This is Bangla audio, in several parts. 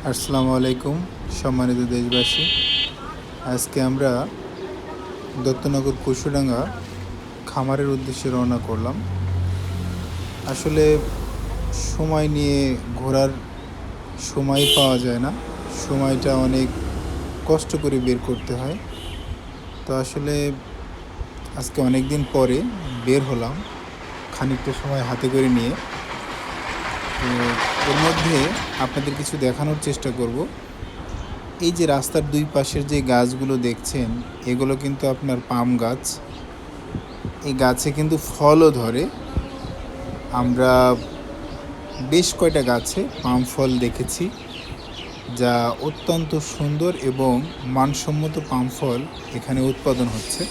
আসসালামু আলাইকুম সম্মানিত দেশবাসী। আজকে আমরা দত্তনগর কুশুডাঙ্গা খামারের উদ্দেশ্যে রওনা করলাম। আসলে সময় নিয়ে ঘোরার সময় পাওয়া যায় না, সময়টা অনেক কষ্ট করে বের করতে হয়। তো আসলে আজকে অনেক দিন পরে বের হলাম খানিকটা সময় হাতে করে নিয়ে। তো এর মধ্যে আপনাদের কিছু দেখানোর চেষ্টা করব। এই যে রাস্তার দুই পাশের যে গাছগুলো দেখছেন, এগুলো কিন্তু আপনার পাম গাছ। এই গাছে কিন্তু ফলও ধরে। আমরা বেশ কয়টা গাছে পাম ফল দেখেছি, যা অত্যন্ত সুন্দর এবং মানসম্মত পাম ফল এখানে উৎপাদন হচ্ছে।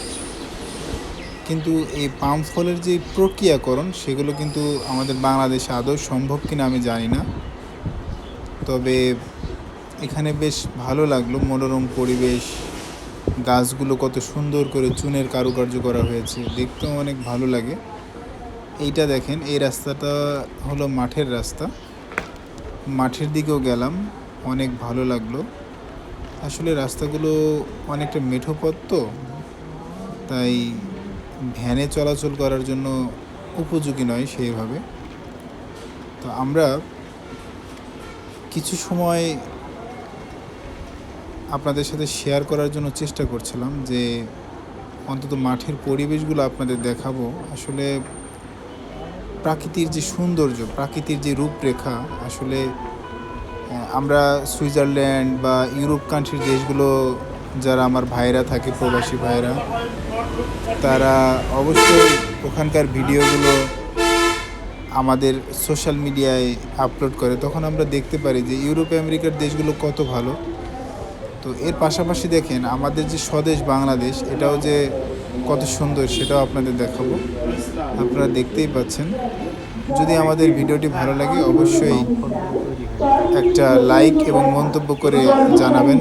কিন্তু এই পাম ফলের যে প্রক্রিয়াকরণ, সেগুলো কিন্তু আমাদের বাংলাদেশে আদৌ সম্ভব কিনা আমি জানি না। তবে এখানে বেশ ভালো লাগলো, মনোরম পরিবেশ, গাছগুলো কত সুন্দর করে চুনের কারুকার্য করা হয়েছে, দেখতেও অনেক ভালো লাগে। এইটা দেখেন, এই রাস্তাটা হলো মাঠের রাস্তা। মাঠের দিকেও গেলাম, অনেক ভালো লাগলো। আসলে রাস্তাগুলো অনেকটা মেঠো পথ, তো তাই ভ্যানে চলাচল করার জন্য উপযোগী নয় সেইভাবে। তো আমরা কিছু সময় আপনাদের সাথে শেয়ার করার জন্য চেষ্টা করছিলাম যে অন্তত মাঠের পরিবেশগুলো আপনাদের দেখাবো। আসলে প্রাকৃতির যে সৌন্দর্য, প্রাকৃতির যে রূপরেখা, আসলে আমরা সুইজারল্যান্ড বা ইউরোপ কান্ট্রির দেশগুলো, যারা আমার ভাইরা থাকে, প্রবাসী ভাইরা, তারা অবশ্যই ওখানকার ভিডিওগুলো আমাদের সোশ্যাল মিডিয়ায় আপলোড করে। তখন আমরা দেখতে পারি যে ইউরোপ আমেরিকার দেশগুলো কত ভালো। তো এর পাশাপাশি দেখেন আমাদের যে স্বদেশ বাংলাদেশ, এটাও যে কত সুন্দর, সেটাও আপনাদের দেখাবো। আপনারা দেখতেই পাচ্ছেন। যদি আমাদের ভিডিওটি ভালো লাগে, অবশ্যই একটা লাইক এবং মন্তব্য করে জানাবেন।